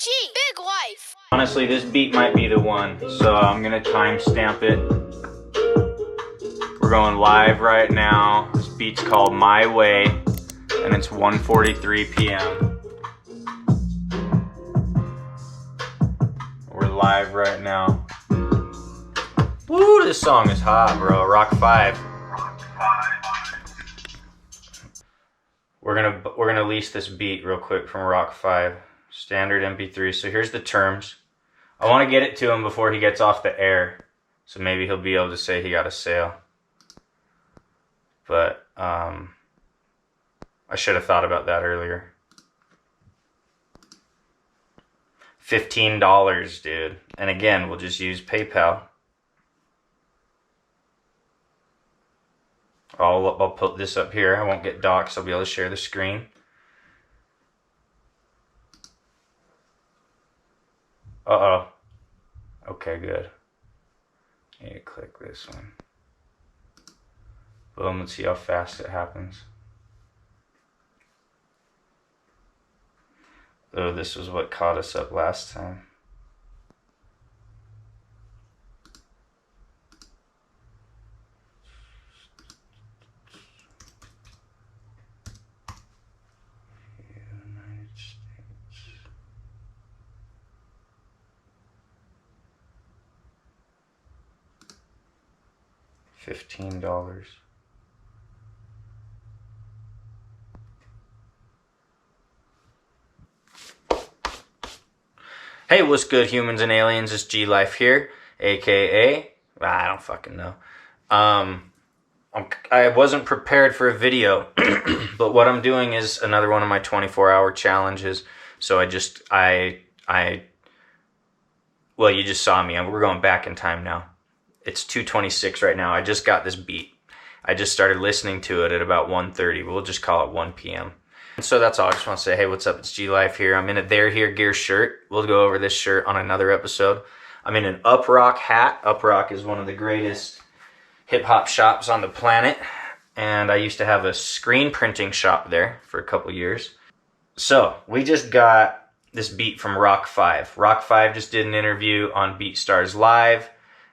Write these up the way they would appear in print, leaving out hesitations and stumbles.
gLife. Honestly, this beat might be the one, so I'm gonna timestamp it. We're going live right now. This beat's called My Way, and it's 1:43 p.m. We're live right now. Woo, this song is hot, bro. Rock 5. We're gonna lease this beat real quick from Rock 5. Standard MP3. So here's the terms. I want to get it to him before he gets off the air, so maybe he'll be able to say he got a sale. But I should have thought about that earlier. $15, dude. And again, we'll just use PayPal. I'll put this up here. I won't get doxxed. I'll be able to share the screen. Uh-oh. Okay, good. I need to click this one. Boom, let's see how fast it happens. Oh, this was what caught us up last time. United States. $15. Hey, what's good, humans and aliens? It's gLife here, aka I don't fucking know. I wasn't prepared for a video, but what I'm doing is another one of my 24-hour challenges. So well, you just saw me. We're going back in time now. It's 2:26 right now. I just got this beat. I just started listening to it at about 1:30. We'll just call it 1 p.m. So that's all. I just want to say, hey, what's up? It's gLife here. I'm in a They're Here gear shirt. We'll go over this shirt on another episode. I'm in an Uprock hat. Uprock is one of the greatest hip-hop shops on the planet. And I used to have a screen printing shop there for a couple years. So we just got this beat from Rock 5. Rock 5 just did an interview on BeatStars Live.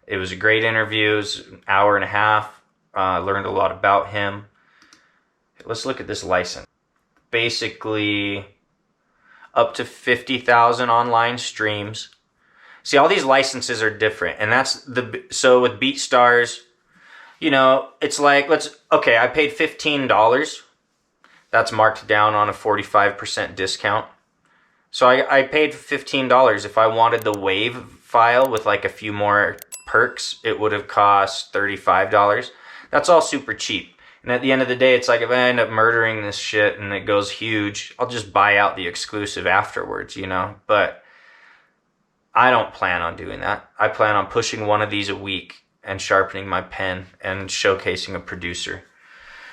It was a great interview. It was an hour and a half. Learned a lot about him. Let's look at this license. Basically, up to 50,000 online streams. See, all these licenses are different, and so with BeatStars, you know, it's like I paid $15. That's marked down on a 45% discount. So I paid $15. If I wanted the WAV file with like a few more perks, it would have cost $35. That's all super cheap. And at the end of the day, it's like if I end up murdering this shit and it goes huge, I'll just buy out the exclusive afterwards, you know? But I don't plan on doing that. I plan on pushing one of these a week and sharpening my pen and showcasing a producer.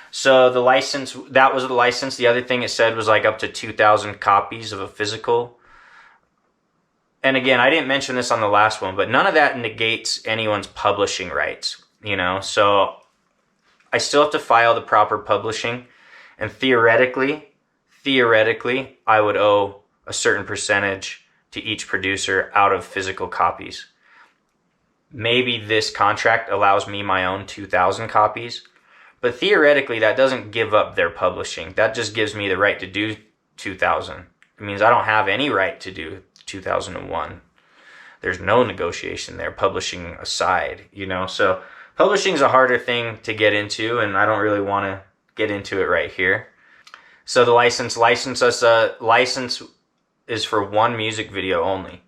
So the license, that was the license. The other thing it said was like up to 2,000 copies of a physical. And again, I didn't mention this on the last one, but none of that negates anyone's publishing rights, you know? So I still have to file the proper publishing, and theoretically, I would owe a certain percentage to each producer out of physical copies. Maybe this contract allows me my own 2,000 copies, but theoretically that doesn't give up their publishing. That just gives me the right to do 2,000. It means I don't have any right to do 2001. There's no negotiation there, publishing aside, you know? So publishing is a harder thing to get into, and I don't really want to get into it right here. So the license is for one music video only,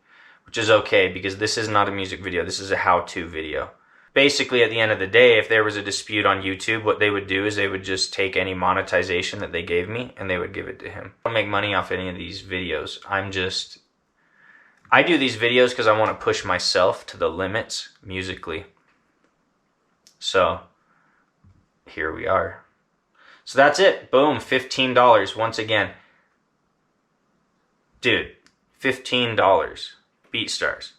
which is okay because this is not a music video. This is a how-to video. Basically, at the end of the day, if there was a dispute on YouTube, what they would do is they would just take any monetization that they gave me and they would give it to him. I don't make money off any of these videos. I do these videos because I want to push myself to the limits musically. So here we are. So that's it. Boom, $15 once again. Dude, $15. BeatStars.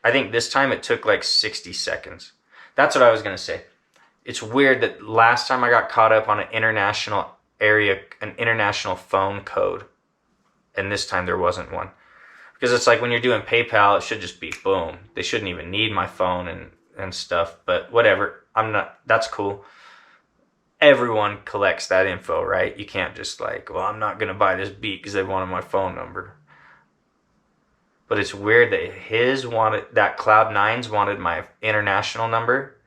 I think this time it took like 60 seconds. That's what I was going to say. It's weird that last time I got caught up on an international phone code, and this time there wasn't one. Because it's like when you're doing PayPal, it should just be boom. They shouldn't even need my phone and stuff, but whatever. That's cool. Everyone collects that info, right? You can't just like, well, I'm not going to buy this beat because they wanted my phone number. But it's weird that Cloud9's wanted my international number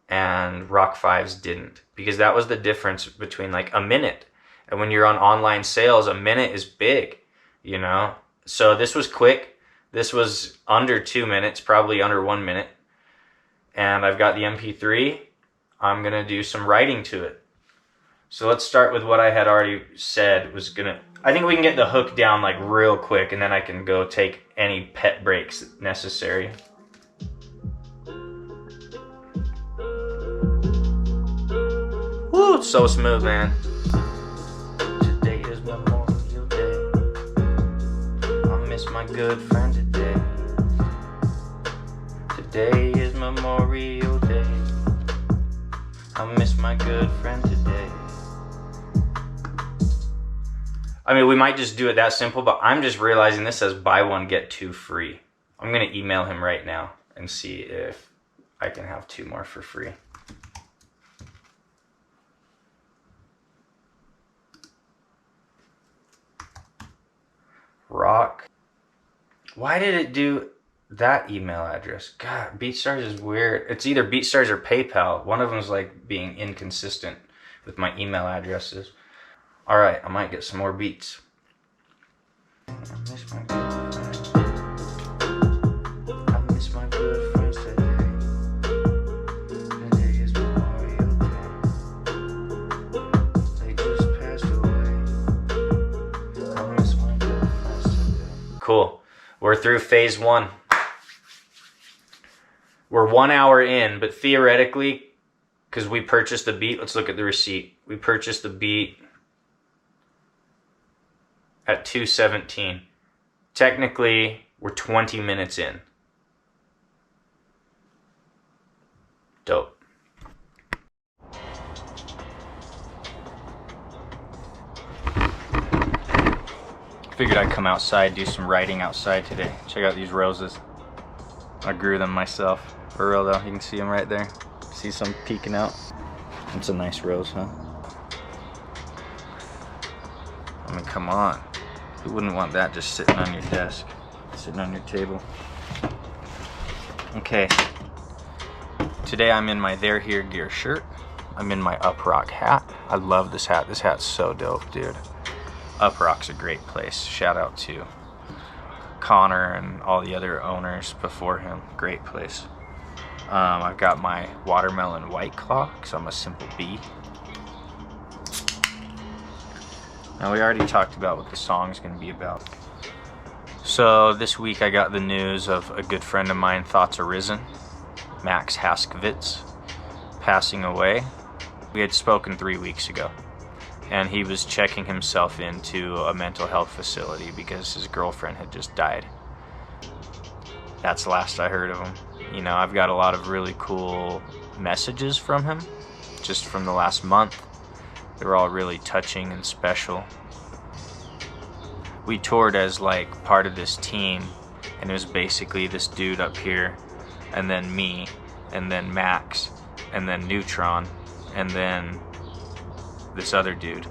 and Rock 5's didn't. Because that was the difference between like a minute. And when you're on online sales, a minute is big, you know? So this was quick. This was under 2 minutes, probably under 1 minute. And I've got the MP3. I'm going to do some writing to it. So let's start with what I had already said I think we can get the hook down like real quick, and then I can go take any pet breaks necessary. Woo, it's so smooth, man. Today is Memorial Day. I miss my good friend today. Today is Memorial Day. I miss my good friend today. I mean, we might just do it that simple, but I'm just realizing this says buy one, get two free. I'm going to email him right now and see if I can have 2 more for free. Rock. Why did it do that email address? God, BeatStars is weird. It's either BeatStars or PayPal. One of them is like being inconsistent with my email addresses. All right, I might get some more beats. I miss my good friends. I miss my good friends today. Today is Memorial Day. They just passed away. I miss my good friends today. Cool. We're through phase 1. We're 1 hour in, but theoretically, because we purchased the beat, let's look at the receipt. We purchased the beat at 2:17. Technically, we're 20 minutes in. Dope. Figured I'd come outside, do some writing outside today. Check out these roses. I grew them myself. For real though, you can see them right there. See some peeking out. It's a nice rose, huh? I mean, come on. Who wouldn't want that just sitting on your desk, sitting on your table? Okay. Today I'm in my They're Here Gear shirt. I'm in my Up Rock hat. I love this hat. This hat's so dope, dude. Up Rock's a great place. Shout out to Connor and all the other owners before him. Great place. I've got my watermelon White Claw because I'm a simple bee. Now we already talked about what the song's going to be about. So this week I got the news of a good friend of mine, Thoughts Arisen, Max Haskvitz, passing away. We had spoken 3 weeks ago, and he was checking himself into a mental health facility because his girlfriend had just died. That's the last I heard of him. You know, I've got a lot of really cool messages from him, just from the last month. They were all really touching and special. We toured as like part of this team, and it was basically this dude up here, and then me, and then Max, and then Neutron, and then this other dude.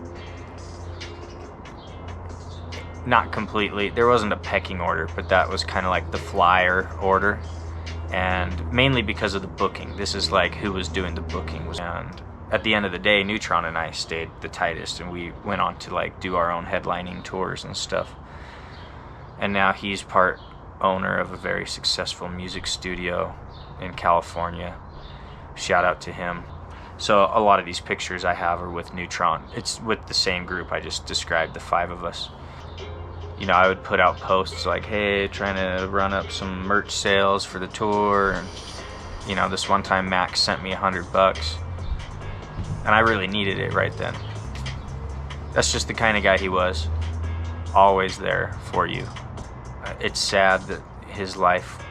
Not completely, there wasn't a pecking order, but that was kind of like the flyer order, and mainly because of the booking. This is like who was doing the booking. And at the end of the day, Neutron and I stayed the tightest, and we went on to like do our own headlining tours and stuff. And now he's part owner of a very successful music studio in California. Shout out to him. So a lot of these pictures I have are with Neutron. It's with the same group I just described, the 5 of us. You know, I would put out posts like, hey, trying to run up some merch sales for the tour. And, you know, this one time Max sent me $100. And I really needed it right then. That's just the kind of guy he was. Always there for you. It's sad that his life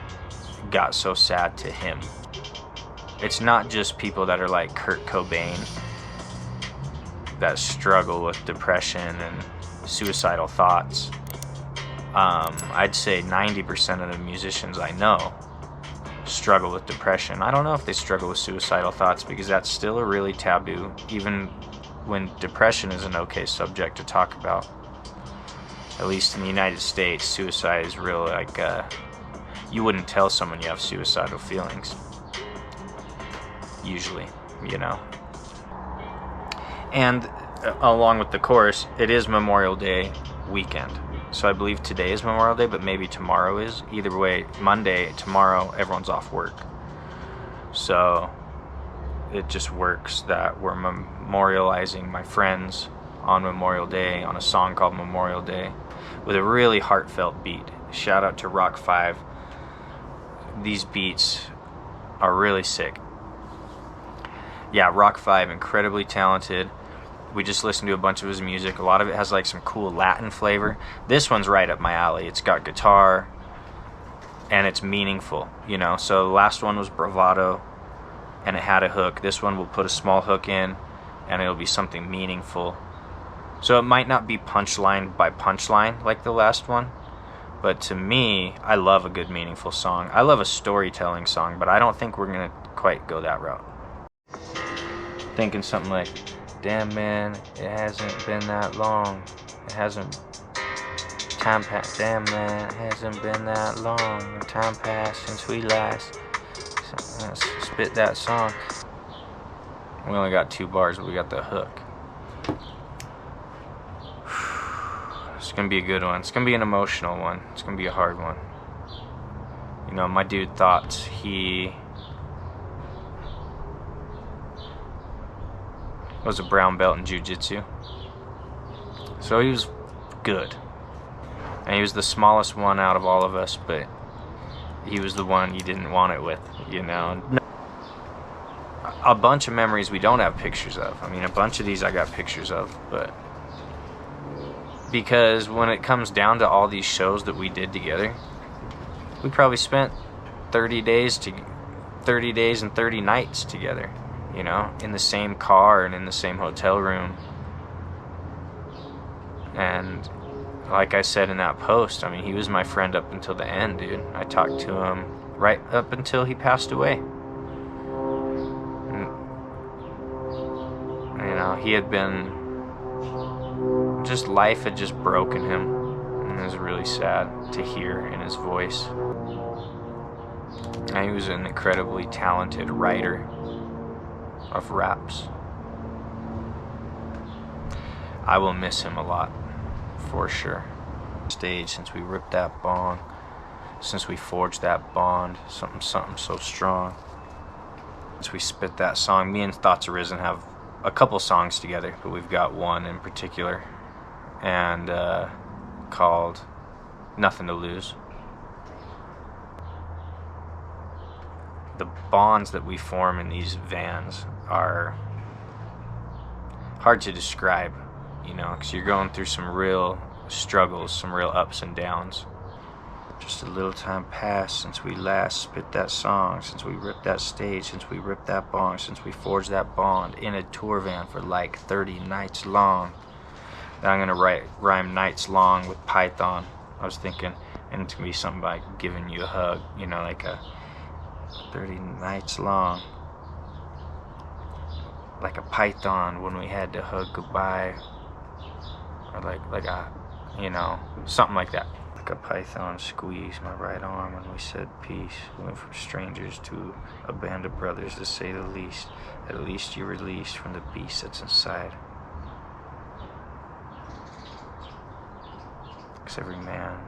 got so sad to him. It's not just people that are like Kurt Cobain that struggle with depression and suicidal thoughts. I'd say 90% of the musicians I know struggle with depression. I don't know if they struggle with suicidal thoughts, because that's still a really taboo, even when depression is an okay subject to talk about. At least in the United States, suicide is real, like, you wouldn't tell someone you have suicidal feelings, usually, you know. And along with the chorus, it is Memorial Day weekend. So I believe today is Memorial Day, but maybe tomorrow is. Either way, Monday, tomorrow, everyone's off work. So it just works that we're memorializing my friends on Memorial Day on a song called Memorial Day with a really heartfelt beat. Shout out to Rock 5. These beats are really sick. Yeah, Rock 5, incredibly talented. We just listened to a bunch of his music. A lot of it has like some cool Latin flavor. This one's right up my alley. It's got guitar and it's meaningful, you know. So the last one was Bravado and it had a hook. This one will put a small hook in and it'll be something meaningful. So it might not be punchline by punchline like the last one, but to me, I love a good meaningful song. I love a storytelling song, but I don't think we're gonna quite go that route. Thinking something like, damn man, it hasn't been that long. It hasn't time passed. Damn man, it hasn't been that long. Time passed since we last spit that song. We only got 2 bars, but we got the hook. It's gonna be a good one. It's gonna be an emotional one. It's gonna be a hard one. You know, my dude thought he was a brown belt in jiu-jitsu, so he was good, and he was the smallest one out of all of us, but he was the one you didn't want it with, you know. A bunch of memories we don't have pictures of. I mean, a bunch of these I got pictures of, but because when it comes down to all these shows that we did together, we probably spent 30 days and 30 nights together, you know, in the same car and in the same hotel room. And like I said in that post, I mean, he was my friend up until the end, dude. I talked to him right up until he passed away. And, you know, he had been, just life had just broken him, and it was really sad to hear in his voice. And he was an incredibly talented writer of raps. I will miss him a lot, for sure. Stage, since we ripped that bong, since we forged that bond, something so strong. Since we spit that song, me and Thoughts Arisen have a couple songs together, but we've got one in particular, and called Nothing to Lose. The bonds that we form in these vans are hard to describe, you know, because you're going through some real struggles, some real ups and downs. Just a little time passed since we last spit that song, since we ripped that stage, since we ripped that bong, since we forged that bond in a tour van for like 30 nights long. Then I'm gonna rhyme nights long with Python. I was thinking, and it's gonna be something like giving you a hug, you know, like a 30 nights long, like a python when we had to hug goodbye, or like a, you know, something like that. Like a python squeezed my right arm when we said peace. We went from strangers to a band of brothers, to say the least. At least you're released from the beast that's inside. 'Cause every man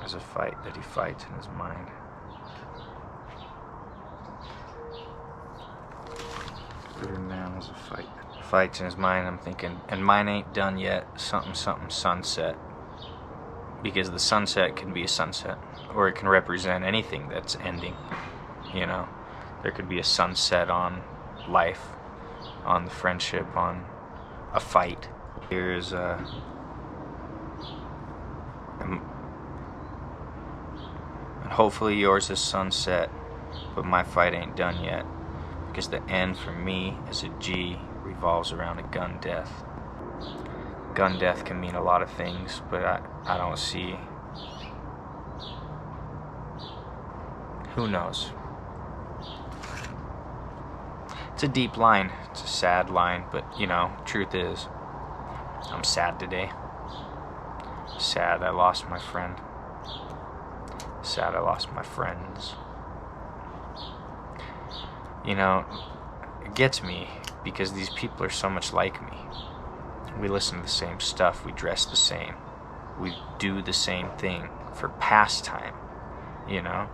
has a fight that he fights in his mind. Every man has a fight. Fights in his mind, I'm thinking, and mine ain't done yet, something sunset. Because the sunset can be a sunset, or it can represent anything that's ending, you know. There could be a sunset on life, on the friendship, on a fight. Here's and hopefully yours is sunset, but my fight ain't done yet. Because the end for me as a G revolves around a gun death. gun death can mean a lot of things, but I don't see. Who knows? It's a deep line. It's a sad line, but you know, truth is, I'm sad today. Sad I lost my friend. Sad I lost my friends. You know, it gets me because these people are so much like me. We listen to the same stuff, we dress the same, we do the same thing for pastime, you know,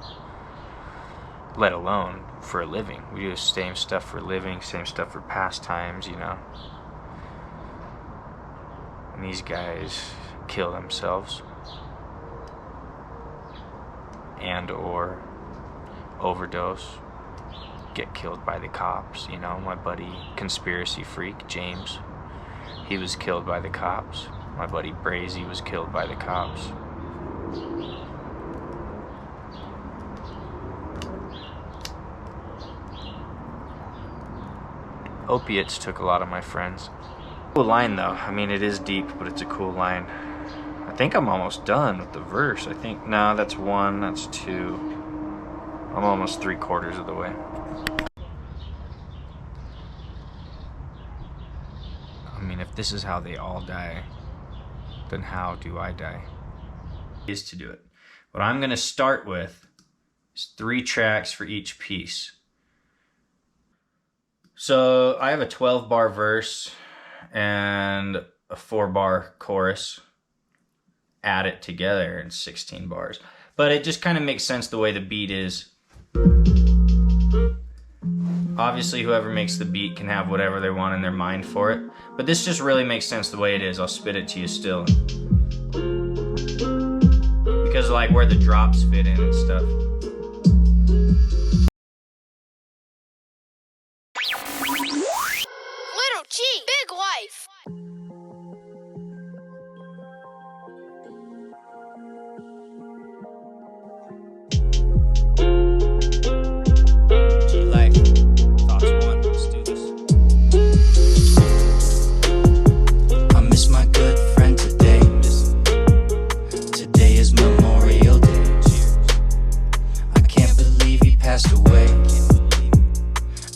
let alone for a living. We do the same stuff for a living, same stuff for pastimes, you know. And these guys kill themselves and or overdose, get killed by the cops. You know, my buddy conspiracy freak James, he was killed by the cops. My buddy Brazy was killed by the cops. Opiates took a lot of my friends. Cool line though. I mean, it is deep, but it's a cool line. I think I'm almost done with the verse. I think, no, that's one, that's two. I'm almost 3/4 of the way. I mean, if this is how they all die, then how do I die? Is to do it. What I'm gonna start with is 3 tracks for each piece. So I have a 12-bar verse and a 4-bar chorus. Add it together in 16 bars. But it just kind of makes sense the way the beat is. Obviously, whoever makes the beat can have whatever they want in their mind for it. But this just really makes sense the way it is. I'll spit it to you still. Because of like where the drops fit in and stuff. Little G, big life. gLife, thoughts one, let's do this. I miss my good friend today. Today is Memorial Day. I can't believe he passed away.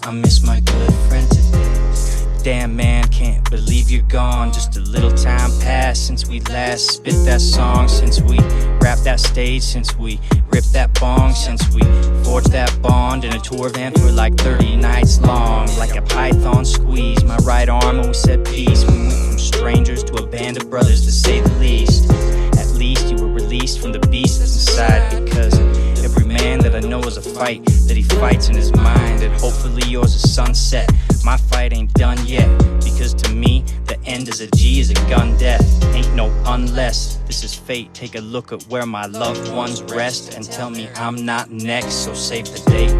I miss my good friend today. Damn man, can't believe you're gone. Just a little time passed since we last spit that song, since we rapped that stage, since we ripped that bong, since we forged that bond in a tour van for like 30 nights long. Like a python squeezed my right arm when we said peace. We went from strangers to a band of brothers, to say the least. At least you were released from the beast that's inside, because every man that I know is a fight that he fights in his mind, and hopefully yours is sunset. My fight ain't done yet, because to me the end is a G, is a gun death. Ain't no unless, this is fate. Take a look at where my loved ones rest and tell me I'm not next, so save the date.